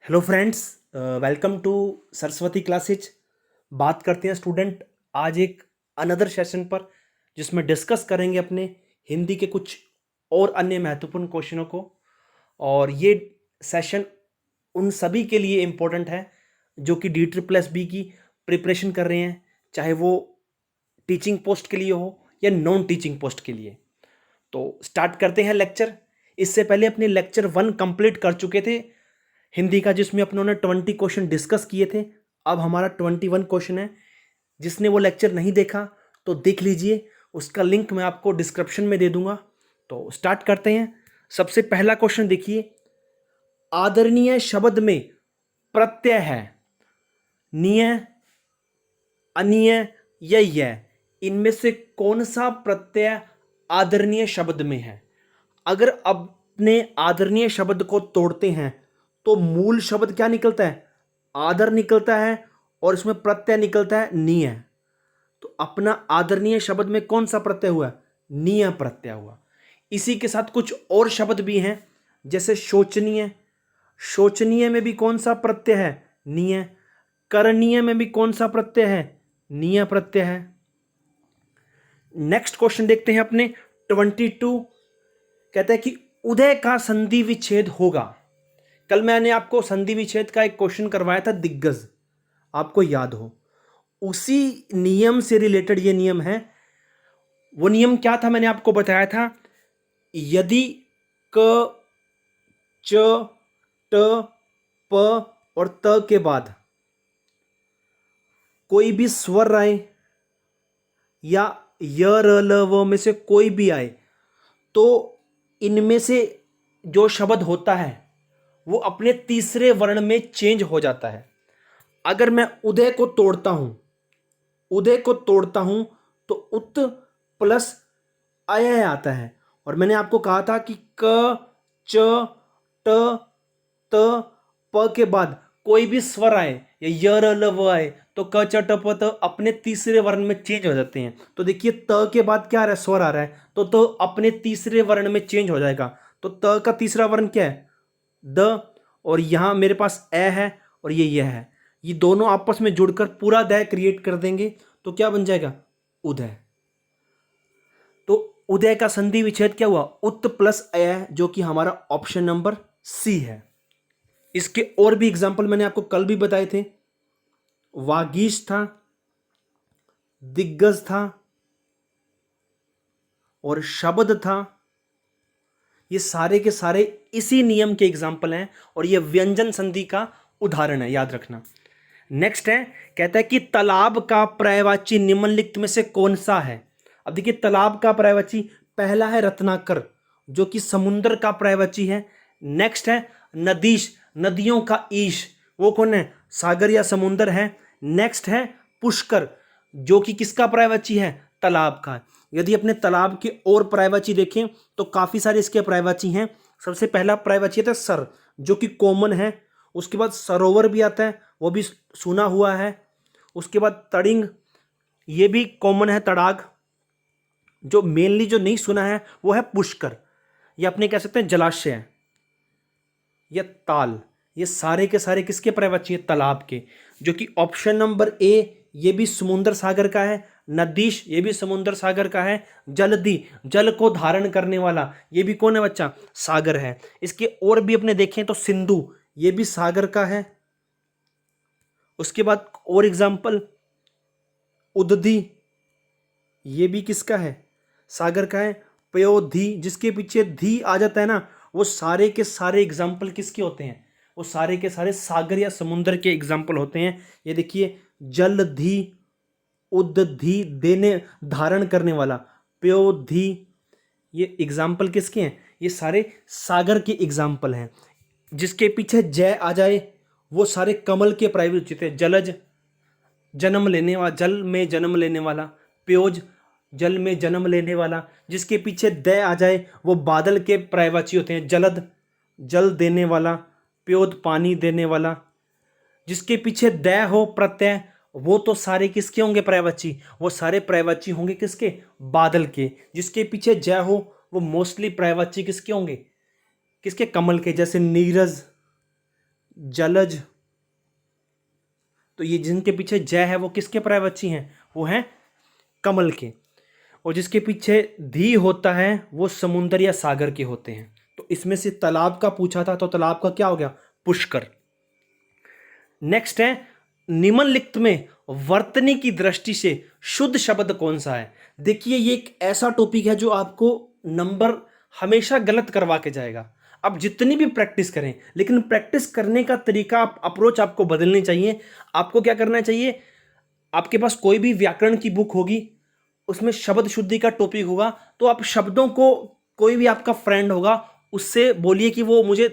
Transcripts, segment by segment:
Hello friends, welcome to Saraswati classes. बात करते हैं स्टूडेंट आज एक अनदर सेशन पर, जिसमें डिस्कस करेंगे अपने हिंदी के कुछ और अन्य महत्वपूर्ण क्वेश्चनों को। और ये सेशन उन सभी के लिए इम्पोर्टेंट है जो कि DSSB की प्रिपरेशन कर रहे हैं, चाहे वो टीचिंग पोस्ट के लिए हो या नॉन टीचिंग पोस्ट के लिए। तो स्टार्ट करते हैं लेक्चर। इससे पहले अपने लेक्चर 1 कंप्लीट कर चुके थे हिंदी का, जिसमें अपनों ने 20 क्वेश्चन डिस्कस किए थे। अब हमारा 21 क्वेश्चन है। जिसने वो लेक्चर नहीं देखा तो देख लीजिए, उसका लिंक मैं आपको डिस्क्रिप्शन में दे दूंगा। तो स्टार्ट करते हैं। सबसे पहला क्वेश्चन देखिए, आदरणीय शब्द में प्रत्यय है निय, अनिय या यह, इनमें से कौन सा प्रत्यय आदरणीय शब्द में है? अगर अपने आदरणीय शब्द को तोड़ते हैं तो मूल शब्द क्या निकलता है? आदर निकलता है, और इसमें प्रत्यय निकलता है निय। तो अपना आदरणीय शब्द में कौन सा प्रत्यय हुआ? निय प्रत्यय हुआ। इसी के साथ कुछ और शब्द भी हैं, जैसे शोचनीय। शोचनीय में भी कौन सा प्रत्यय है? निय। करणीय में भी कौन सा प्रत्यय है? निय प्रत्यय है। नेक्स्ट क्वेश्चन देखते हैं अपने 22। कहता है कि उदय का संधि विच्छेद होगा। कल मैंने आपको संधि विच्छेद का एक क्वेश्चन करवाया था, दिग्गज, आपको याद हो। उसी नियम से रिलेटेड ये नियम है। वो नियम क्या था मैंने आपको बताया था, यदि क, च, ट, प और त के बाद कोई भी स्वर आए या य, र, ल, व में से कोई भी आए, तो इनमें से जो शब्द होता है वो अपने तीसरे वर्ण में चेंज हो जाता है। अगर मैं उदय को तोड़ता हूं, उदय को तोड़ता हूं तो उत प्लस अय आता है। और मैंने आपको कहा था कि क, च, ट, त, प के बाद कोई भी स्वर आए या य, र, ल, व आए तो क, च, ट, प, त अपने तीसरे वर्ण में चेंज हो जाते हैं। तो देखिए, त के बाद क्या आ रहा है? स्वर आ रहा है, तो अपने तीसरे वर्ण में चेंज हो जाएगा। तो त का तीसरा वर्ण क्या है? द। और यहां मेरे पास ए है और ये यह है, ये दोनों आपस में जुड़कर पूरा दय क्रिएट कर देंगे। तो क्या बन जाएगा? उदय। तो उदय का संधि विच्छेद क्या हुआ? उत प्लस अय, जो कि हमारा ऑप्शन नंबर सी है। इसके और भी एग्जाम्पल मैंने आपको कल भी बताए थे। वागीश था, दिग्गज था और शब्द था। ये सारे के सारे इसी नियम के एग्जाम्पल हैं, और ये व्यंजन संधि का उदाहरण है, याद रखना। नेक्स्ट है, कहता है कि तालाब का पर्यायवाची निम्नलिखित में से कौन सा है? अब देखिए, तालाब का पर्यायवाची पहला है रत्नाकर, जो कि समुद्र का पर्यायवाची है। नेक्स्ट है नदीश, नदियों का ईश, वो कौन है? सागर या समुद्र है। नेक्स्ट है पुष्कर, जो कि किसका पर्यायवाची है? तालाब का। यदि अपने तालाब के और पर्यायवाची देखें तो काफी सारे इसके पर्यायवाची हैं। सबसे पहला पर्यायवाची है सर, जो कि कॉमन है। उसके बाद सरोवर भी आता है, वो भी सुना हुआ है। उसके बाद तड़िंग, ये भी कॉमन है। तड़ाग, जो मेनली जो नहीं सुना है वो है पुष्कर, या अपने कह सकते हैं जलाशय या ताल। ये सारे के सारे किसके पर्यायवाची है? तालाब के, जो कि ऑप्शन नंबर ए, ये भी समुद्र सागर का है। नदीश, ये भी समुद्र सागर का है। जलधि, जल को धारण करने वाला, ये भी कौन है बच्चा? सागर है। इसके और भी अपने देखें तो सिंधु, ये भी सागर का है। उसके बाद और एग्जांपल, उदधि, ये भी किसका है? सागर का है। पयोधि, जिसके पीछे धी आ जाता है ना, वो सारे के सारे एग्जाम्पल किसके होते हैं? वो सारे के सारे सागर या समुद्र के एग्जाम्पल होते हैं। ये देखिए, जलधि, उदधि, देने धारण करने वाला, पयोधि, ये एग्जाम्पल किसके हैं? ये सारे सागर के एग्जाम्पल हैं। जिसके पीछे जय आ जाए वो सारे कमल के प्राइवेट हैं। जलज, जन्म लेने वाला, जल में जन्म लेने वाला। प्योज, जल में जन्म लेने वाला। जिसके पीछे दय आ जाए वो बादल के पर्यायवाची होते हैं। जलद, जल देने वाला। प्योद, पानी देने वाला। जिसके पीछे दय हो प्रत्यय, वो तो सारे किसके होंगे? पर्यायवाची। वो सारे पर्यायवाची होंगे किसके? बादल के। जिसके पीछे जय हो वो मोस्टली पर्यायवाची किसके होंगे? किसके? कमल के। जैसे नीरज, जलज, तो ये जिनके पीछे जय है वो किसके पर्यायवाची हैं? वो हैं कमल के। और जिसके पीछे धी होता है वो समुद्र या सागर के होते हैं। तो इसमें से तालाब का पूछा था, तो तालाब का क्या हो गया? पुष्कर। नेक्स्ट है, निम्नलिखित में वर्तनी की दृष्टि से शुद्ध शब्द कौन सा है? देखिए ये एक ऐसा टॉपिक है जो आपको नंबर हमेशा गलत करवा के जाएगा। आप जितनी भी प्रैक्टिस करें, लेकिन प्रैक्टिस करने का तरीका, अप्रोच आपको बदलनी चाहिए। आपको क्या करना चाहिए? आपके पास कोई भी व्याकरण की बुक होगी, उसमें शब्द शुद्धि का टॉपिक होगा, तो आप शब्दों को, कोई भी आपका फ्रेंड होगा उससे बोलिए कि वो मुझे,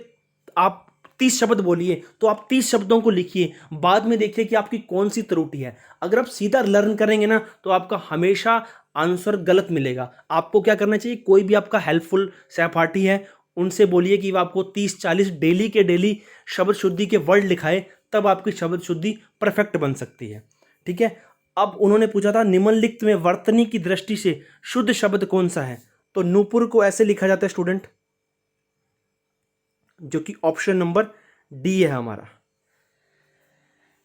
आप 30 शब्द बोलिए, तो आप 30 शब्दों को लिखिए, बाद में देखिए कि आपकी कौन सी त्रुटि है। अगर आप सीधा लर्न करेंगे ना तो आपका हमेशा आंसर गलत मिलेगा। आपको क्या करना चाहिए? कोई भी आपका हेल्पफुल सहपाठी है उनसे बोलिए कि वो आपको 30-40 डेली के डेली शब्द शुद्धि के वर्ड लिखाए, तब आपकी शब्द शुद्धि परफेक्ट बन सकती है। ठीक है। अब उन्होंने पूछा था निम्नलिखित में वर्तनी की दृष्टि से शुद्ध शब्द कौन सा है? तो नूपुर को ऐसे लिखा जाता है स्टूडेंट, जो कि ऑप्शन नंबर डी है हमारा।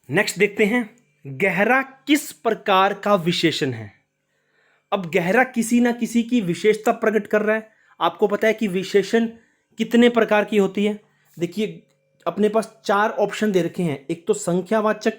नेक्स्ट देखते हैं, गहरा किस प्रकार का विशेषण है? अब गहरा किसी ना किसी की विशेषता प्रकट कर रहा है। आपको पता है कि विशेषण कितने प्रकार की होती है? देखिए अपने पास 4 ऑप्शन दे रखे हैं। एक तो संख्यावाचक,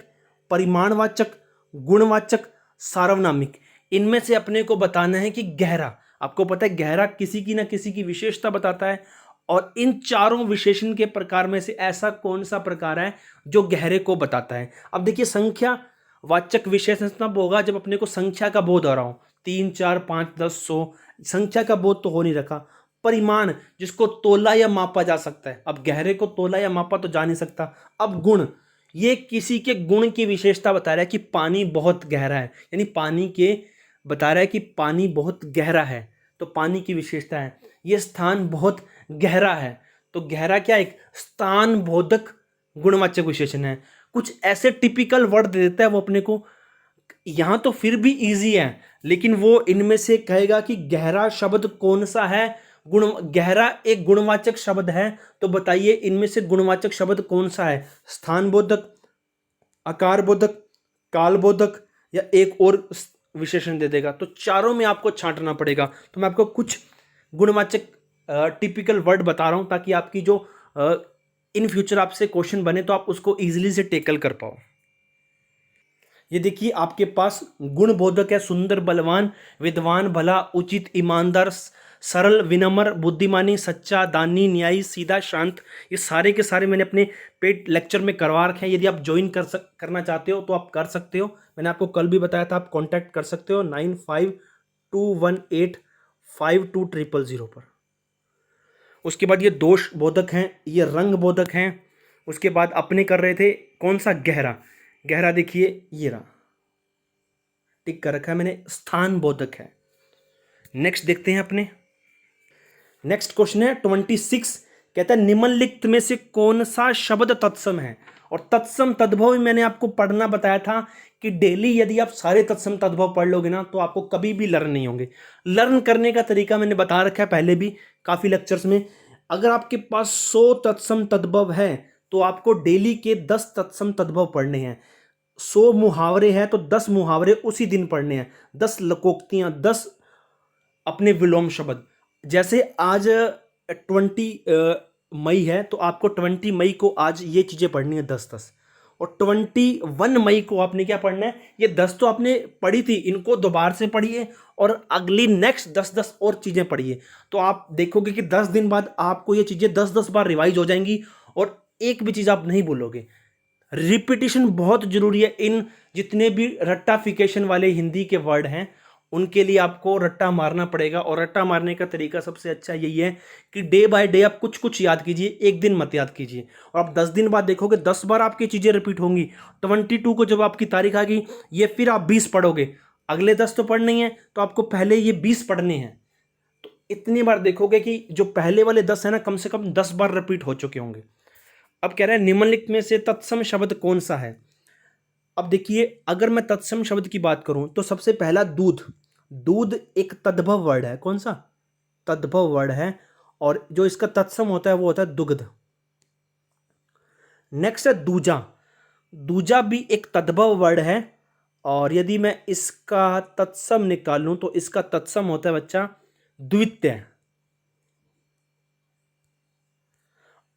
परिमाणवाचक, गुणवाचक, सार्वनामिक। इनमें से अपने को बताना है कि गहरा, आपको पता है गहरा किसी की ना किसी की विशेषता बताता है, और इन चारों विशेषण के प्रकार में से ऐसा कौन सा प्रकार है जो गहरे को बताता है? अब देखिए संख्या वाचक विशेषण तब होगा जब अपने को संख्या का बोध हो रहा हो, 3, 4, 5, 10, 100, संख्या का बोध तो हो नहीं रखा। परिमाण, जिसको तोला या मापा जा सकता है, अब गहरे को तोला या मापा तो जा नहीं सकता। अब गुण, ये किसी के गुण की विशेषता बता रहा है कि पानी बहुत गहरा है, यानी पानी के बता रहा है कि पानी बहुत गहरा है, तो पानी की विशेषता है। ये स्थान बहुत गहरा है, तो गहरा क्या, एक स्थान बोधक गुणवाचक विशेषण है। कुछ ऐसे टिपिकल वर्ड दे देता है वो अपने को, यहां तो फिर भी इजी है, लेकिन वो इनमें से कहेगा कि गहरा शब्द कौन सा है। गुण, गहरा एक गुणवाचक शब्द है, तो बताइए इनमें से गुणवाचक शब्द कौन सा है? स्थान बोधक, आकार बोधक, काल बोधक, या एक और विशेषण दे देगा। तो चारों में आपको छांटना पड़ेगा। तो मैं आपको कुछ गुणवाचक टिपिकल वर्ड बता रहा हूं ताकि आपकी जो इन फ्यूचर आपसे क्वेश्चन बने तो आप उसको इजीली से टेकल कर पाओ। ये देखिए आपके पास गुण बोधक है, सुंदर, बलवान, विद्वान, भला, उचित, ईमानदार, सरल, विनम्र, बुद्धिमानी, सच्चा, दानी, न्यायी, सीधा, शांत। ये सारे के सारे मैंने अपने पेड लेक्चर में करवा रखे हैं। यदि आप ज्वाइन करना चाहते हो तो आप कर सकते हो। मैंने आपको कल भी बताया था, आप कॉन्टैक्ट कर सकते हो 9521852000 पर। उसके बाद ये दोष बोधक हैं, ये रंग बोधक हैं। उसके बाद अपने कर रहे थे कौन सा? गहरा। गहरा देखिए ये रहा, टिक कर रखा है मैंने, स्थान बोधक है। नेक्स्ट देखते हैं अपने, नेक्स्ट क्वेश्चन है 26, कहता है निम्नलिखित में से कौन सा शब्द तत्सम है? और तत्सम तद्भव मैंने आपको पढ़ना बताया था कि डेली यदि आप सारे तत्सम तद्भव पढ़ लोगे ना तो आपको कभी भी लर्न नहीं होंगे। लर्न करने का तरीका मैंने बता रखा है पहले भी काफी लेक्चर्स में। अगर आपके पास 100 तत्सम तद्भव है तो आपको डेली के 10 तत्सम तद्भव पढ़ने हैं। 100 मुहावरे हैं तो 10 मुहावरे उसी दिन पढ़ने हैं, 10 लकोक्तियां, 10 अपने विलोम शब्द। जैसे आज 20 मई है तो आपको 20 मई को आज ये चीजें पढ़नी है 10-10, और 21 मई को आपने क्या पढ़ना है? ये 10 तो आपने पढ़ी थी, इनको दोबारा से पढ़िए और अगली नेक्स्ट 10-10 और चीजें पढ़िए। तो आप देखोगे कि 10 दिन बाद आपको ये चीजें 10-10 बार रिवाइज हो जाएंगी और एक भी चीज आप नहीं भूलोगे। रिपीटिशन बहुत जरूरी है। इन जितने भी रट्टाफिकेशन वाले हिंदी के वर्ड हैं उनके लिए आपको रट्टा मारना पड़ेगा, और रट्टा मारने का तरीका सबसे अच्छा यही है कि डे बाय डे आप कुछ कुछ याद कीजिए, एक दिन मत याद कीजिए। और आप 10 दिन बाद देखोगे 10 बार आपकी चीजें रिपीट होंगी। 22 को जब आपकी तारीख आ गई, ये फिर आप 20 पढ़ोगे, अगले 10 तो पढ़ने ही है तो आपको पहले ये 20 पढ़ने हैं। तो इतनी बार देखोगे कि जो पहले वाले 10 है ना, कम से कम 10 बार रिपीट हो चुके होंगे। अब कह रहे हैं निम्नलिखित में से तत्सम शब्द कौन सा है? अब देखिए अगर मैं तत्सम शब्द की बात करूं तो सबसे पहला दूध। दूध एक तद्भव वर्ड है। कौन सा? तद्भव वर्ड है, और जो इसका तत्सम होता है वो होता है दुग्ध। नेक्स्ट है दूजा। दूजा भी एक तद्भव वर्ड है, और यदि मैं इसका तत्सम निकालूं तो इसका तत्सम होता है बच्चा द्वितीय।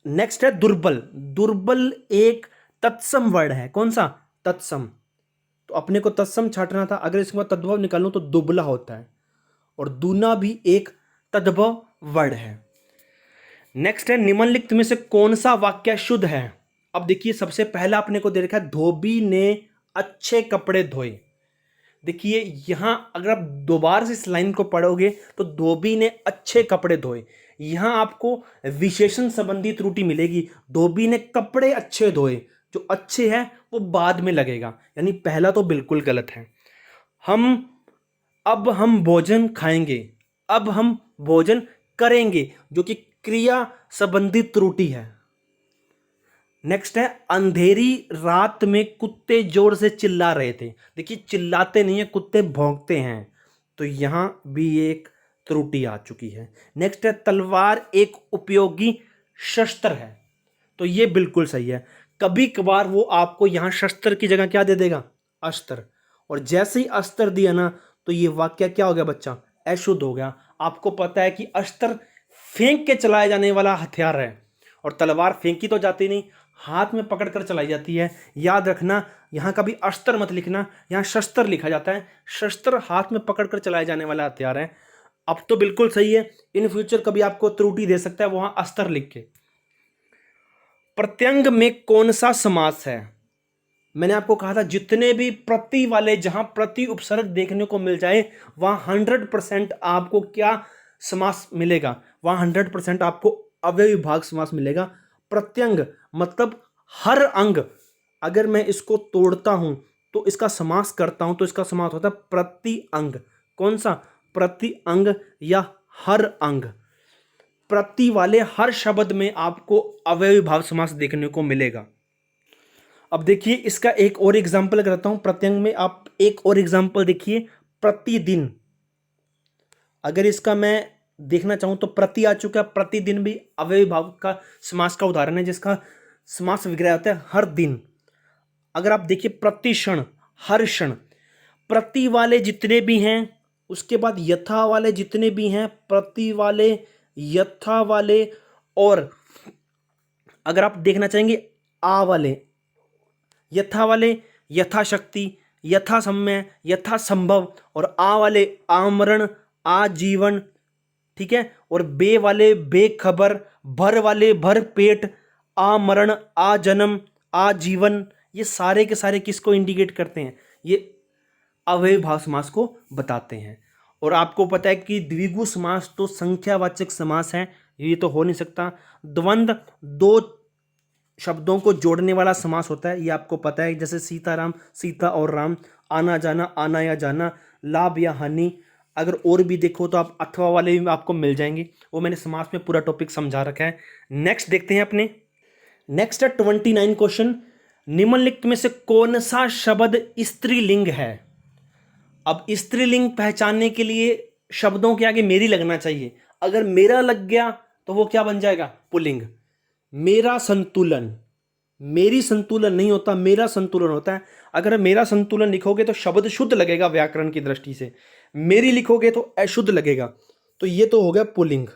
नेक्स्ट है दुर्बल। दुर्बल एक तत्सम वर्ड है। कौन सा? तत्सम। तो अपने को तत्सम छाटना था, अगर इसके बाद तद्भव निकालूं तो दुबला होता है। और दूना भी एक तद्भव वर्ड है। नेक्स्ट है निम्नलिखित में से कौन सा वाक्य शुद्ध है? अब देखिए, सबसे पहला अपने को दे रखा है धोबी ने अच्छे कपड़े धोए। देखिए यहां अगर आप दोबारा से इस लाइन को पढ़ोगे तो धोबी ने अच्छे कपड़े धोए, यहां आपको विशेषण संबंधी त्रुटि मिलेगी। धोबी ने कपड़े अच्छे धोए, जो अच्छे है वो बाद में लगेगा, यानी पहला तो बिल्कुल गलत है। अब हम भोजन खाएंगे, अब हम भोजन करेंगे, जो कि क्रिया संबंधी त्रुटि है। नेक्स्ट है अंधेरी रात में कुत्ते जोर से चिल्ला रहे थे। देखिए चिल्लाते नहीं है, कुत्ते भौंकते हैं, तो यहां भी एक त्रुटि आ चुकी है। नेक्स्ट है तलवार एक उपयोगी शस्त्र है, तो ये बिल्कुल सही है। कभी कभार वो आपको यहां शस्त्र की जगह क्या दे देगा? अस्त्र। और जैसे ही अस्त्र दिया ना, तो ये वाक्य क्या हो गया बच्चा? अशुद्ध हो गया। आपको पता है कि अस्त्र फेंक के चलाया जाने वाला हथियार है, और तलवार फेंकी तो जाती नहीं, हाथ में पकड़कर चलाई जाती है। याद रखना, यहां कभी अस्त्र मत लिखना, यहां शस्त्र लिखा जाता है। शस्त्र हाथ में पकड़कर चलाए जाने वाला हथियार है। अब तो बिल्कुल सही है, इन फ्यूचर कभी आपको त्रुटि दे सकता है वहां अस्त्र लिख के। प्रत्यंग में कौन सा समास है? मैंने आपको कहा था जितने भी प्रति वाले, जहां प्रति उपसर्ग देखने को मिल जाए, वहां 100% आपको क्या समास मिलेगा? वहां 100% आपको अव्ययी भाग समास मिलेगा। प्रत्यंग मतलब हर अंग। अगर मैं इसको तोड़ता हूं तो इसका समास करता हूं, तो इसका समास होता है प्रति अंग। कौन सा? प्रति अंग या हर अंग। प्रति वाले हर शब्द में आपको अव्ययी भाव समास देखने को मिलेगा। अब देखिए इसका एक और एग्जाम्पल करता हूं प्रत्यंग में। आप एक और एग्जाम्पल देखिए, प्रतिदिन। अगर इसका मैं देखना चाहूं तो प्रति आ चुका है, प्रतिदिन भी अव्ययी भाव का समास का उदाहरण है, जिसका समास विग्रह होता है हर दिन। अगर आप देखिए प्रतिक्षण, हर क्षण। प्रति वाले जितने भी हैं, उसके बाद यथा वाले जितने भी हैं, प्रति वाले, यथा वाले, और अगर आप देखना चाहेंगे आ वाले, यथा वाले यथाशक्ति, यथा समय, यथा संभव, और आ वाले आमरण, आजीवन, ठीक है। और बे वाले बेखबर, भर वाले भर पेट, आमरण, आजन्म, आजीवन, ये सारे के सारे किसको इंडिकेट करते हैं? ये अव्ययी भाव समास को बताते हैं। और आपको पता है कि द्विगु समास तो संख्यावाचक समास है, ये तो हो नहीं सकता। द्वंद्व दो शब्दों को जोड़ने वाला समास होता है, ये आपको पता है, जैसे सीताराम, सीता और राम, आना जाना, आना या जाना, लाभ या हानि। अगर और भी देखो तो आप अथवा वाले भी आपको मिल जाएंगे, वो मैंने समास में पूरा टॉपिक समझा रखा है। नेक्स्ट देखते हैं अपने। नेक्स्ट है 29 क्वेश्चन, निम्नलिखित में से कौन सा शब्द स्त्रीलिंग है? अब स्त्रीलिंग पहचानने के लिए शब्दों के आगे मेरी लगना चाहिए। अगर मेरा लग गया तो वो क्या बन जाएगा? पुल्लिंग। मेरा संतुलन, मेरी संतुलन नहीं होता, मेरा संतुलन होता है। अगर मेरा संतुलन लिखोगे तो शब्द शुद्ध लगेगा व्याकरण की दृष्टि से, मेरी लिखोगे तो अशुद्ध लगेगा, तो ये तो हो गया पुल्लिंग।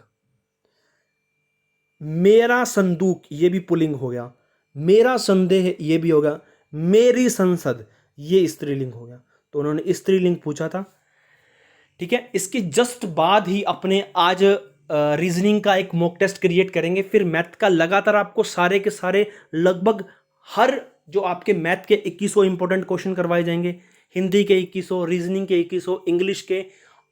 मेरा संदूक, ये भी पुल्लिंग हो गया। मेरा संदेह, ये भी होगा। मेरी संसद, ये स्त्रीलिंग हो गया। तो उन्होंने स्त्रीलिंग पूछा था, ठीक है। इसके जस्ट बाद ही अपने आज रीजनिंग का एक मॉक टेस्ट क्रिएट करेंगे, फिर मैथ का लगातार आपको सारे के सारे लगभग हर जो आपके मैथ के 2100 इंपॉर्टेंट क्वेश्चन करवाए जाएंगे, हिंदी के 2100, रीजनिंग के 2100, इंग्लिश के,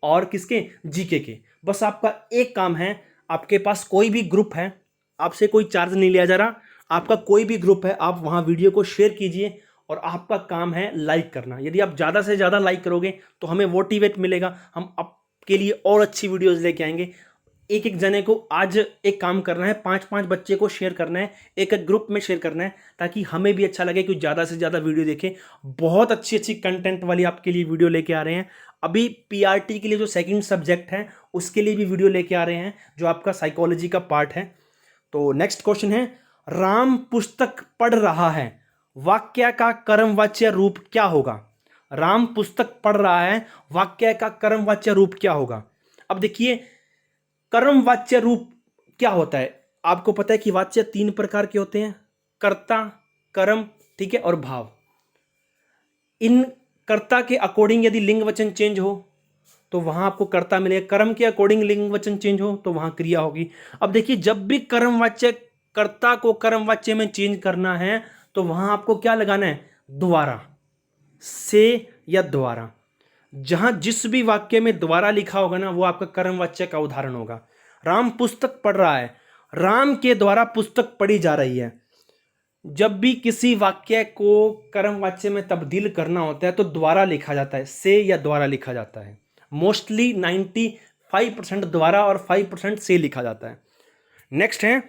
और किसके? जीके के। बस आपका एक काम है, आपके पास कोई भी ग्रुप है, आपसे कोई चार्ज नहीं लिया जा रहा, आपका कोई भी ग्रुप है, आप वहां वीडियो को शेयर कीजिए, और आपका काम है लाइक करना। यदि आप ज़्यादा से ज़्यादा लाइक करोगे तो हमें मोटिवेट मिलेगा, हम आपके लिए और अच्छी वीडियोस लेके आएंगे। एक एक जने को आज एक काम करना है, 5-5 बच्चे को शेयर करना है, एक एक ग्रुप में शेयर करना है, ताकि हमें भी अच्छा लगे कि ज़्यादा से ज़्यादा वीडियो देखें। बहुत अच्छी अच्छी कंटेंट वाली आपके लिए वीडियो लेके आ रहे हैं। अभी पीआरटी के लिए जो सेकंड सब्जेक्ट है उसके लिए भी वीडियो लेके आ रहे हैं, जो आपका साइकोलॉजी का पार्ट है। तो नेक्स्ट क्वेश्चन है, राम पुस्तक पढ़ रहा है, वाक्य का कर्मवाच्य रूप क्या होगा? राम पुस्तक पढ़ रहा है, वाक्य का कर्मवाच्य रूप क्या होगा? अब देखिए कर्मवाच्य रूप क्या होता है, आपको पता है कि वाच्य 3 प्रकार के होते हैं, कर्ता, कर्म, ठीक है, और भाव। इन कर्ता के अकॉर्डिंग यदि लिंग वचन चेंज हो तो वहां आपको कर्ता मिलेगा, कर्म के अकॉर्डिंग लिंग वचन चेंज हो तो वहां क्रिया होगी। अब देखिए जब भी कर्मवाच्य कर्ता को कर्मवाच्य में चेंज करना है तो वहां आपको क्या लगाना है? द्वारा, से या द्वारा। जहां जिस भी वाक्य में द्वारा लिखा होगा ना वो आपका कर्मवाच्य का उदाहरण होगा। राम पुस्तक पढ़ रहा है, राम के द्वारा पुस्तक पढ़ी जा रही है। जब भी किसी वाक्य को कर्मवाच्य में तब्दील करना होता है तो द्वारा लिखा जाता है, से या द्वारा लिखा जाता है। मोस्टली 95% द्वारा और 5% से लिखा जाता है। नेक्स्ट है,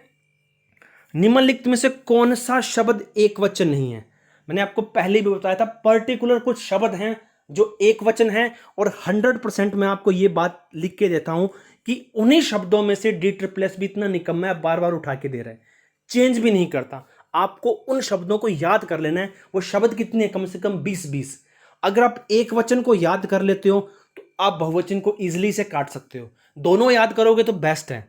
निम्नलिखित में से कौन सा शब्द एक वचन नहीं है? मैंने आपको पहले भी बताया था, पर्टिकुलर कुछ शब्द हैं जो एक वचन हैं, और 100% मैं आपको ये बात लिख के देता हूं कि उन्हीं शब्दों में से डी ट्रिपल एस भी इतना निकम्मा है, बार बार उठा के दे रहा है, चेंज भी नहीं करता। आपको उन शब्दों को याद कर लेना है। वो शब्द कितने हैं? कम से कम 20-20। अगर आप एक वचन को याद कर लेते हो तो आप बहुवचन को इजिली से काट सकते हो। दोनों याद करोगे तो बेस्ट है।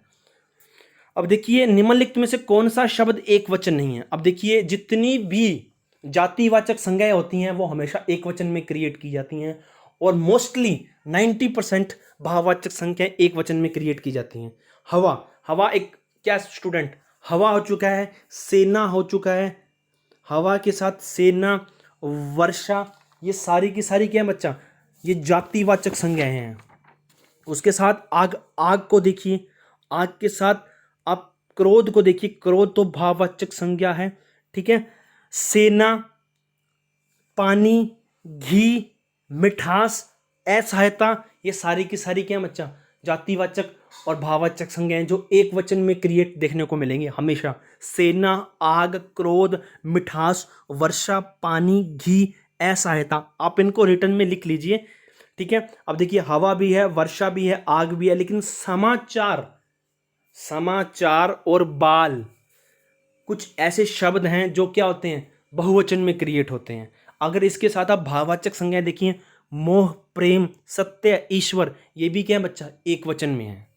अब देखिए निम्नलिखित में से कौन सा शब्द एक वचन नहीं है? अब देखिए जितनी भी जातिवाचक संज्ञाएं होती हैं वो हमेशा एक वचन में क्रिएट की जाती हैं, और मोस्टली 90% भाववाचक संज्ञाएं एक वचन में क्रिएट की जाती हैं। हवा, हवा एक क्या स्टूडेंट? हवा हो चुका है, सेना हो चुका है, हवा के साथ सेना, वर्षा, ये सारी की सारी क्या है बच्चा? ये जातिवाचक संज्ञाएं हैं। उसके साथ आग, आग को देखिए, आग के साथ आप क्रोध को देखिए, क्रोध तो भाववाचक संज्ञा है, ठीक है। सेना, पानी, घी, मिठास, असहायता, ये सारी की सारी क्या है बच्चा? जातिवाचक और भाववाचक संज्ञाएं जो एक वचन में क्रिएट देखने को मिलेंगे हमेशा। सेना, आग, क्रोध, मिठास, वर्षा, पानी, घी, असहायता, आप इनको रिटर्न में लिख लीजिए, ठीक है। अब देखिए हवा भी है, वर्षा भी है, आग भी है, लेकिन समाचार, समाचार और बाल कुछ ऐसे शब्द हैं जो क्या होते हैं? बहुवचन में क्रिएट होते हैं। अगर इसके साथ आप भाववाचक संज्ञा देखिए, मोह, प्रेम, सत्य, ईश्वर, ये भी क्या है बच्चा? एक वचन में है।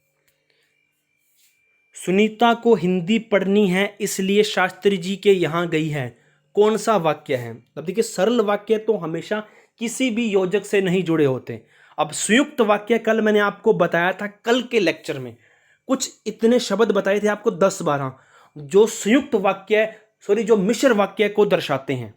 सुनीता को हिंदी पढ़नी है इसलिए शास्त्री जी के यहां गई है, कौन सा वाक्य है? अब देखिए सरल वाक्य तो हमेशा किसी भी योजक से नहीं जुड़े होते। अब संयुक्त वाक्य कल मैंने आपको बताया था, कल के लेक्चर में कुछ इतने शब्द बताए थे आपको 10-12 जो संयुक्त वाक्य, सॉरी जो मिश्र वाक्य को दर्शाते हैं।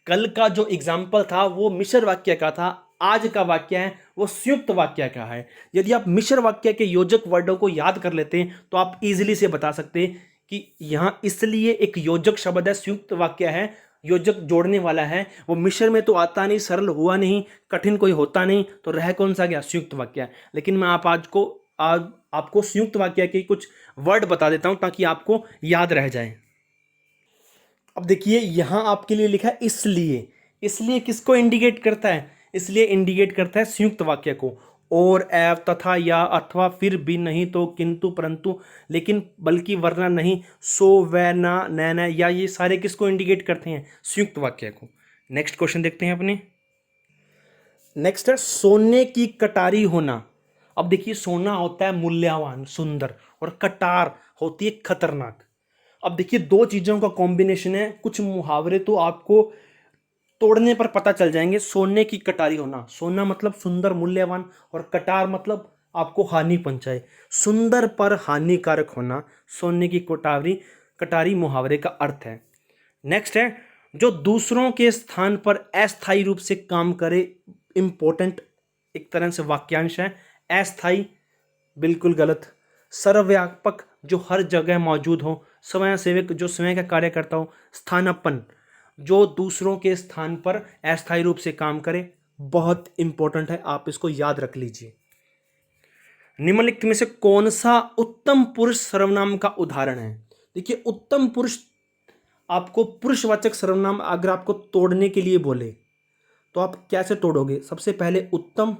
कल का जो एग्जाम्पल था वो मिश्र वाक्य का था, आज का वाक्य है वो संयुक्त वाक्य का है। यदि आप मिश्र वाक्य के योजक वर्डों को याद कर लेते हैं तो आप इजीली से बता सकते हैं कि यहाँ इसलिए एक योजक शब्द है, संयुक्त वाक्य है, योजक जोड़ने वाला है। वो मिश्र में तो आता नहीं, सरल हुआ नहीं, कठिन कोई होता नहीं, तो रह कौन सा गया? संयुक्त वाक्य। लेकिन मैं आज आपको संयुक्त वाक्य के कुछ वर्ड बता देता हूं ताकि आपको याद रह जाए। अब देखिए यहां आपके लिए लिखा है इसलिए। इसलिए किसको इंडिकेट करता है? इसलिए इंडिकेट करता है संयुक्त वाक्य को। और, एव, तथा, या, अथवा, फिर भी, नहीं तो, किंतु, परंतु, लेकिन, बल्कि, वरना, नहीं, सो, व, ना, न, या, ये सारे किसको इंडिकेट करते हैं? संयुक्त वाक्य को। नेक्स्ट क्वेश्चन देखते हैं अपने। नेक्स्ट है सोने की कटारी होना। अब देखिए सोना होता है मूल्यवान, सुंदर, और कटार होती है खतरनाक। अब देखिए दो चीजों का कॉम्बिनेशन है। कुछ मुहावरे तो आपको तोड़ने पर पता चल जाएंगे। सोने की कटारी होना, सोना मतलब सुंदर, मूल्यवान, और कटार मतलब आपको हानि पहुंचाए, सुंदर पर हानिकारक होना, सोने की कटारी कटारी मुहावरे का अर्थ है। नेक्स्ट है जो दूसरों के स्थान पर अस्थायी रूप से काम करे। इंपॉर्टेंट एक तरह से वाक्यांश है। अस्थायी बिल्कुल गलत। सर्वव्यापक जो हर जगह मौजूद हो। स्वयंसेवक जो स्वयं का कार्य करता हो। स्थानापन्न जो दूसरों के स्थान पर अस्थायी रूप से काम करे। बहुत इंपॉर्टेंट है, आप इसको याद रख लीजिए। निम्नलिखित में से कौन सा उत्तम पुरुष सर्वनाम का उदाहरण है? देखिए उत्तम पुरुष, आपको पुरुषवाचक सर्वनाम अगर आपको तोड़ने के लिए बोले तो आप कैसे तोड़ोगे? सबसे पहले उत्तम,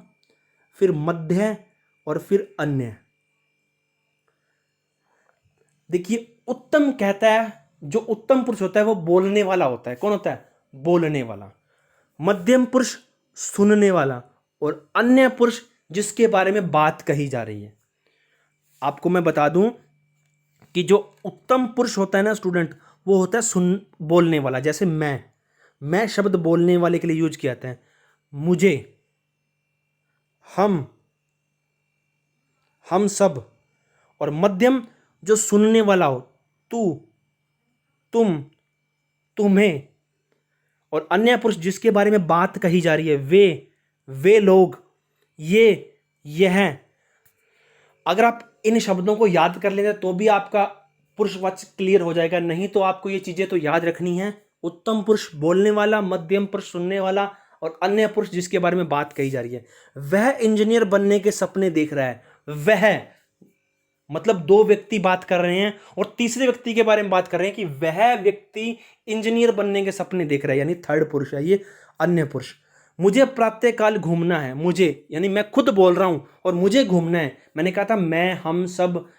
फिर मध्य, और फिर अन्य। देखिए उत्तम कहता है जो उत्तम पुरुष होता है वो बोलने वाला होता है। कौन होता है? बोलने वाला। मध्यम पुरुष सुनने वाला, और अन्य पुरुष जिसके बारे में बात कही जा रही है। आपको मैं बता दूं कि जो उत्तम पुरुष होता है ना स्टूडेंट, वो होता है बोलने वाला। जैसे मैं शब्द बोलने वाले के लिए यूज किया जाता है। मुझे, हम सब। और मध्यम जो सुनने वाला हो, तू, तुम, तुम्हें। और अन्य पुरुष जिसके बारे में बात कही जा रही है, वे लोग, यह। अगर आप इन शब्दों को याद कर लेते तो भी आपका पुरुषवाचक क्लियर हो जाएगा। नहीं तो आपको ये चीजें तो याद रखनी है। उत्तम पुरुष बोलने वाला, मध्यम पुरुष सुनने वाला, और अन्य पुरुष जिसके बारे में बात कही जा रही है। वह इंजीनियर बनने के सपने देख रहा है। वह मतलब दो व्यक्ति बात कर रहे हैं और तीसरे व्यक्ति के बारे में बात कर रहे हैं कि वह व्यक्ति इंजीनियर बनने के सपने देख रहा है, यानी थर्ड पुरुष है ये, अन्य पुरुष। मुझे प्रातःकाल घूमना है। मुझे यानी मैं खुद बोल रहा हूं और मुझे घूमना है। मैंने कहा था मैं, हम सब,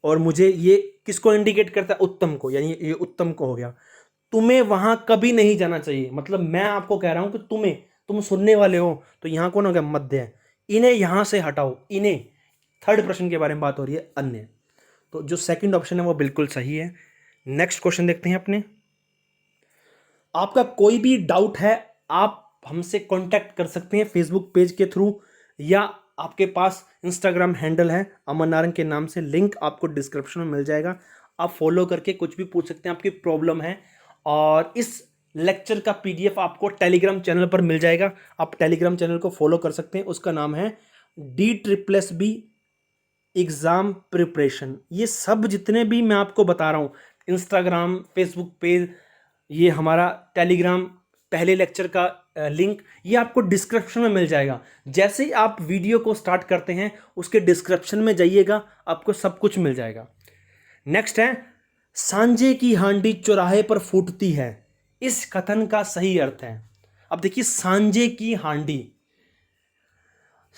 और मुझे, ये किसको इंडिकेट करता है? उत्तम को, यानी ये उत्तम को हो गया। तुम्हें वहां कभी नहीं जाना चाहिए, मतलब मैं आपको कह रहा हूं कि तुम सुनने वाले हो, तो यहां कौन हो गया? मध्य है। इन्हें यहां से हटाओ, इन्हें। थर्ड प्रश्न के बारे में बात हो रही है, अन्य। तो जो सेकंड ऑप्शन है वो बिल्कुल सही है। नेक्स्ट क्वेश्चन देखते हैं अपने। आपका कोई भी डाउट है, आप हमसे कांटेक्ट कर सकते हैं फेसबुक पेज के थ्रू, या आपके पास इंस्टाग्राम हैंडल है अमन नारंग के नाम से, लिंक आपको डिस्क्रिप्शन में मिल जाएगा। आप फॉलो करके कुछ भी पूछ सकते हैं, आपकी प्रॉब्लम है। और इस लेक्चर का पीडीएफ आपको टेलीग्राम चैनल पर मिल जाएगा। आप टेलीग्राम चैनल को फॉलो कर सकते हैं, उसका नाम है DSSB एग्जाम प्रिपरेशन। ये सब जितने भी मैं आपको बता रहा हूँ, इंस्टाग्राम, फेसबुक पेज, ये हमारा टेलीग्राम, पहले लेक्चर का लिंक, ये आपको डिस्क्रिप्शन में मिल जाएगा। जैसे ही आप वीडियो को स्टार्ट करते हैं उसके डिस्क्रिप्शन में जाइएगा, आपको सब कुछ मिल जाएगा। नेक्स्ट है, सांझे की हांडी चौराहे पर फूटती है, इस कथन का सही अर्थ है। अब देखिए, सांझे की हांडी,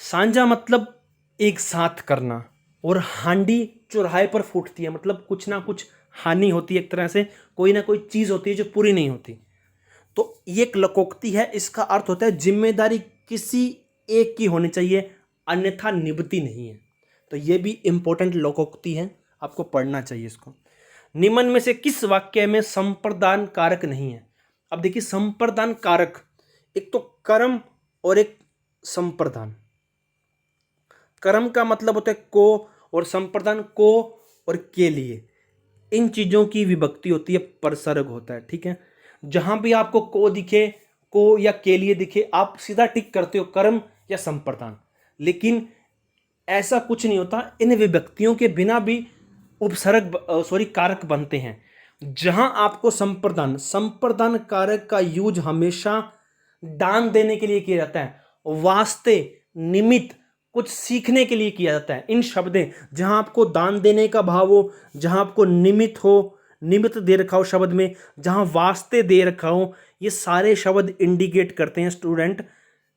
सांझा मतलब एक साथ करना, और हांडी चौराहे पर फूटती है मतलब कुछ ना कुछ हानि होती है, एक तरह से कोई ना कोई चीज होती है जो पूरी नहीं होती। तो ये एक लोकोक्ति है। इसका अर्थ होता है जिम्मेदारी किसी एक की होनी चाहिए, अन्यथा निभती नहीं है। तो ये भी इंपॉर्टेंट लोकोक्ति है, आपको पढ़ना चाहिए इसको। निम्न में से किस वाक्य में संप्रदान कारक नहीं है? अब देखिए, संप्रदान कारक, एक तो कर्म और एक संप्रदान। कर्म का मतलब होता है को, और संप्रदान को और के लिए। इन चीजों की विभक्ति होती है, परसर्ग होता है, ठीक है। जहां भी आपको को दिखे, को या के लिए दिखे, आप सीधा टिक करते हो कर्म या संप्रदान। लेकिन ऐसा कुछ नहीं होता, इन विभक्तियों के बिना भी कारक बनते हैं। जहां आपको संप्रदान कारक का यूज हमेशा दान देने के लिए किया जाता है, वास्ते, निमित्त, कुछ सीखने के लिए किया जाता है। इन शब्दें, जहां आपको दान देने का भाव हो, जहां आपको निमित्त दे रखा हो शब्द में, जहां वास्ते दे रखा हो, ये सारे शब्द इंडिकेट करते हैं स्टूडेंट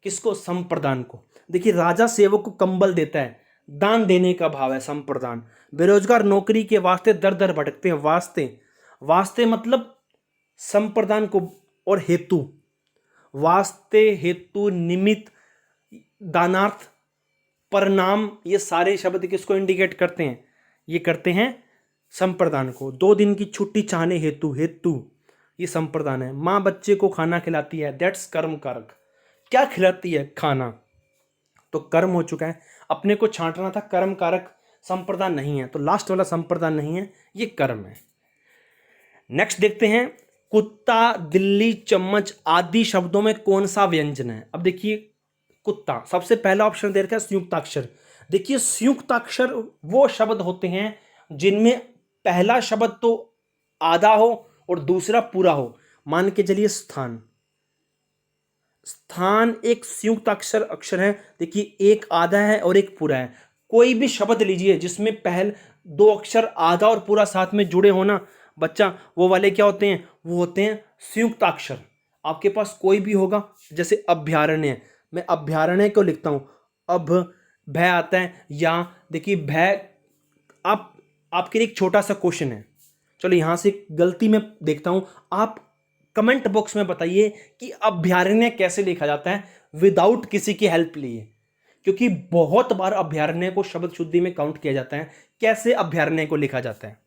किसको? संप्रदान को। देखिए, राजा सेवक को कंबल देता है, दान देने का भाव है संप्रदान। बेरोजगार नौकरी के वास्ते दर दर भटकते हैं, वास्ते मतलब संप्रदान को, और हेतु, वास्ते, हेतु, निमित्त, दानार्थ, परिणाम, ये सारे शब्द किसको इंडिकेट करते हैं? ये करते हैं संप्रदान को। 2 दिन की छुट्टी चाहने हेतु, ये संप्रदान है। माँ बच्चे को खाना खिलाती है, दैट्स कर्म कारक। क्या खिलाती है? खाना, तो कर्म हो चुका है। अपने को छांटना था, कर्म कारक, संप्रदान नहीं है, तो लास्ट वाला संप्रदान नहीं है, ये कर्म है। नेक्स्ट देखते हैं, कुत्ता, दिल्ली, चम्मच आदि शब्दों में कौन सा व्यंजन है? अब देखिए, कुत्ता, सबसे पहला ऑप्शन दे रखा है संयुक्ताक्षर। देखिए, संयुक्ताक्षर वो शब्द होते हैं जिनमें पहला शब्द तो आधा हो और दूसरा पूरा हो। मान के चलिए, स्थान एक संयुक्ताक्षर अक्षर है। देखिए, एक आधा है और एक पूरा है। कोई भी शब्द लीजिए जिसमें पहले 2 अक्षर आधा और पूरा साथ में जुड़े हो ना बच्चा, वो वाले क्या होते हैं? वो होते हैं संयुक्ताक्षर। आपके पास कोई भी होगा, जैसे अभ्यारण्य, मैं अभ्यारण्य को लिखता हूं, भय आता है। या देखिए, भय, आपके लिए एक छोटा सा क्वेश्चन है, चलो यहाँ से गलती मैं देखता हूँ, आप कमेंट बॉक्स में बताइए कि अभ्यारण्य कैसे लिखा जाता है विदाउट किसी की हेल्प लिए, क्योंकि बहुत बार अभ्यारण्य को शब्द शुद्धि में काउंट किया जाता है। कैसे अभ्यारण्य को लिखा जाता है?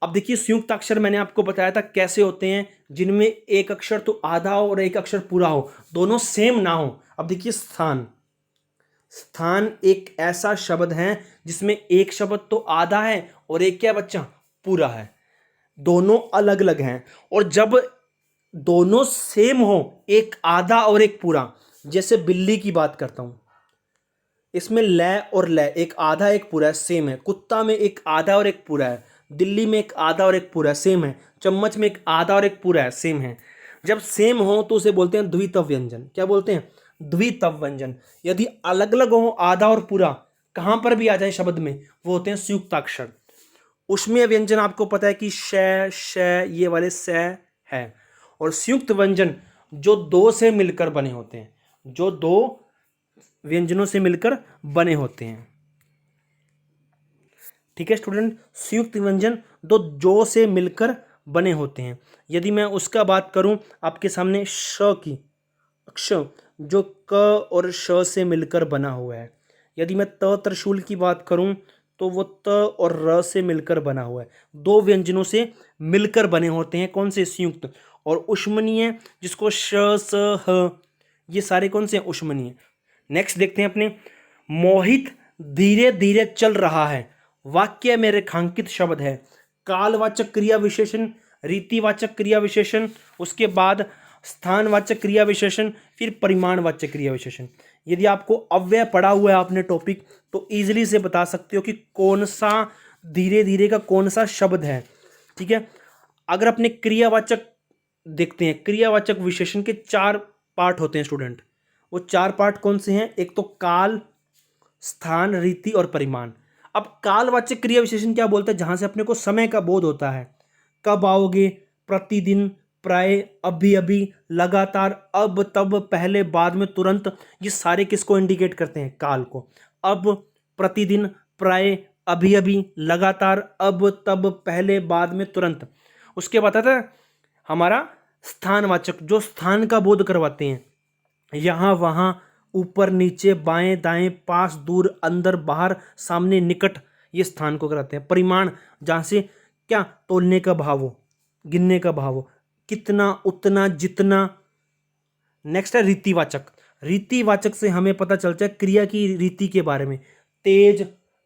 अब देखिए, संयुक्त अक्षर मैंने आपको बताया था कैसे होते हैं, जिनमें एक अक्षर तो आधा हो और एक अक्षर पूरा हो, दोनों सेम ना हो। अब देखिए, स्थान, स्थान एक ऐसा शब्द है जिसमें एक शब्द तो आधा है और एक क्या बच्चा, पूरा है। दोनों अलग अलग हैं, और जब दोनों सेम हो, एक आधा और एक पूरा, जैसे बिल्ली की बात करता हूं, इसमें ल और ल, एक आधा एक पूरा है, सेम है। कुत्ता में एक आधा और एक पूरा है, दिल्ली में एक आधा और एक पूरा है, सेम है। चम्मच में एक आधा और एक पूरा है, सेम है। जब सेम हो तो उसे बोलते हैं द्वितव व्यंजन। क्या बोलते हैं? द्वितव व्यंजन। यदि अलग अलग हो, आधा और पूरा, कहां पर भी आ जाए शब्द में, वो होते हैं संयुक्ताक्षर। उसमें व्यंजन आपको पता है कि श, श, ये वाले स है। और संयुक्त व्यंजन जो दो से मिलकर बने होते हैं, जो दो व्यंजनों से मिलकर बने होते हैं। ठीक है स्टूडेंट, संयुक्त व्यंजन दो जो से मिलकर बने होते हैं। यदि मैं उसका बात करूं आपके सामने, श की, अक्षर जो क और श से मिलकर बना हुआ है। यदि मैं त त्रिशूल की बात करूं तो वो त और र से मिलकर बना हुआ है। दो व्यंजनों से मिलकर बने होते हैं, कौन से? संयुक्त। और उष्मनीय जिसको श, स, ह, ये सारे कौन से? उष्मनीय। नेक्स्ट देखते हैं अपने, मोहित धीरे धीरे चल रहा है, वाक्य में रेखांकित शब्द है। कालवाचक क्रिया विशेषण, रीतिवाचक क्रिया विशेषण, उसके बाद स्थानवाचक क्रिया विशेषण, फिर परिमाणवाचक क्रिया विशेषण। यदि आपको अव्यय पढ़ा हुआ है आपने टॉपिक, तो इजीली से बता सकते हो कि कौन सा धीरे धीरे का कौन सा शब्द है। ठीक है, अगर अपने क्रियावाचक देखते हैं, क्रियावाचक विशेषण के 4 पार्ट होते हैं स्टूडेंट। वो 4 पार्ट कौन से हैं? एक तो काल, स्थान, रीति और परिमाण। अब कालवाचक क्रिया विशेषण क्या बोलता है? जहां से अपने को समय का बोध होता है। कब आओगे, प्रतिदिन, प्राय, अभी अभी, लगातार, अब, तब, पहले, बाद में, तुरंत, ये सारे किसको इंडिकेट करते हैं? काल को। अब, प्रतिदिन, प्राय, अभी अभी, लगातार, अब, तब, पहले, बाद में, तुरंत। उसके बाद आता है हमारा स्थानवाचक, जो स्थान का बोध करवाते हैं। यहाँ, वहाँ, ऊपर, नीचे, बाएं, दाएं, पास, दूर, अंदर, बाहर, सामने, निकट, ये स्थान को कराते हैं। परिमाण, जहाँ से क्या तोलने का भाव हो, गिनने का भाव हो, कितना, उतना, जितना। नेक्स्ट है रीतिवाचक। रीतिवाचक से हमें पता चलता है क्रिया की रीति के बारे में। तेज,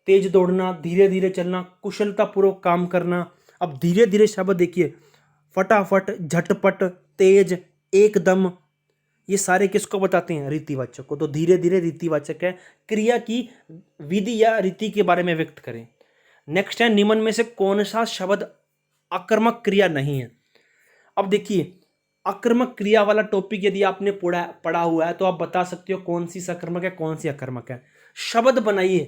तेज दौड़ना, धीरे धीरे चलना, कुशलतापूर्वक काम करना। अब धीरे धीरे शब्द देखिए, फटाफट, झटपट, तेज, एकदम, ये सारे किसको बताते हैं? रीतिवाचक को। तो धीरे धीरे रीतिवाचक है, क्रिया की विधि या रीति के बारे में व्यक्त करें। नेक्स्ट है, निम्न में से कौन सा शब्द आक्रामक क्रिया नहीं है? अब देखिए, आक्रामक क्रिया वाला टॉपिक यदि आपने पढ़ा हुआ है तो आप बता सकते हो कौन सी सक्रमक है, कौन सी आक्रामक है। शब्द बनाइए,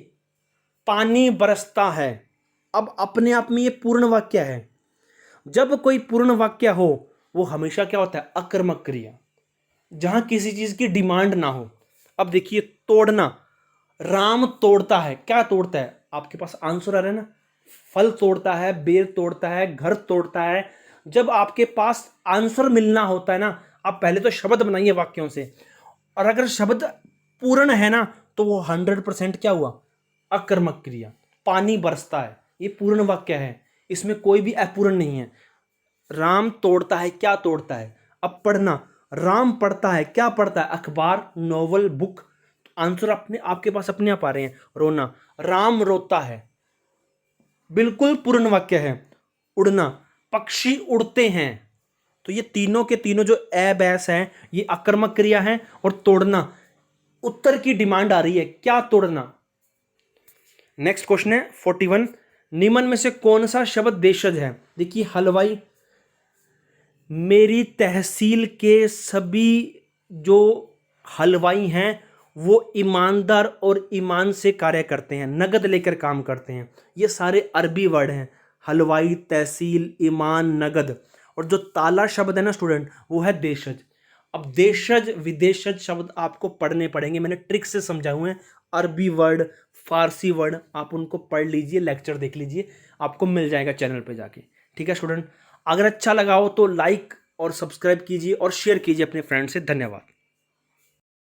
पानी बरसता है। अब अपने आप में ये पूर्ण वाक्य है। जब कोई पूर्ण वाक्य हो, वो हमेशा क्या होता है? आक्रामक क्रिया, जहां किसी चीज की डिमांड ना हो। अब देखिए, तोड़ना, राम तोड़ता है। क्या तोड़ता है? आपके पास आंसर आ रहा है ना, फल तोड़ता है, बेर तोड़ता है, घर तोड़ता है। जब आपके पास आंसर मिलना होता है ना, आप पहले तो शब्द बनाइए वाक्यों से, और अगर शब्द पूर्ण है ना, तो वो 100% क्या हुआ? आक्रामक क्रिया। पानी बरसता है, ये पूर्ण वाक्य है, इसमें कोई भी अपूर्ण नहीं है। राम तोड़ता है, क्या तोड़ता है? अब पढ़ना, राम पढ़ता है, क्या पढ़ता है? अखबार, नॉवल, बुक। आंसर अपने आपके पास अपने आप आ रहे हैं। रोना, राम रोता है, बिल्कुल पूर्ण वाक्य है। उड़ना, पक्षी उड़ते हैं। तो ये तीनों के तीनों जो ए बैस है, ये आक्रामक क्रिया है। और तोड़ना, उत्तर की डिमांड आ रही है, क्या तोड़ना। नेक्स्ट क्वेश्चन है 41, निम्न में से कौन सा शब्द देशज है? देखिए, हलवाई, मेरी तहसील के सभी जो हलवाई हैं वो ईमानदार और ईमान से कार्य करते हैं, नगद लेकर काम करते हैं। ये सारे अरबी वर्ड हैं, हलवाई, तहसील, ईमान, नगद। और जो ताला शब्द है ना स्टूडेंट, वो है देशज। अब देशज विदेशज शब्द आपको पढ़ने पड़ेंगे, मैंने ट्रिक से समझाए हुए हैं। अरबी वर्ड, फारसी वर्ड, आप उनको पढ़ लीजिए, लेक्चर देख लीजिए, आपको मिल जाएगा चैनल पे जाके। ठीक है स्टूडेंट, अगर अच्छा लगा हो तो लाइक और सब्सक्राइब कीजिए और शेयर कीजिए अपने फ्रेंड से। धन्यवाद।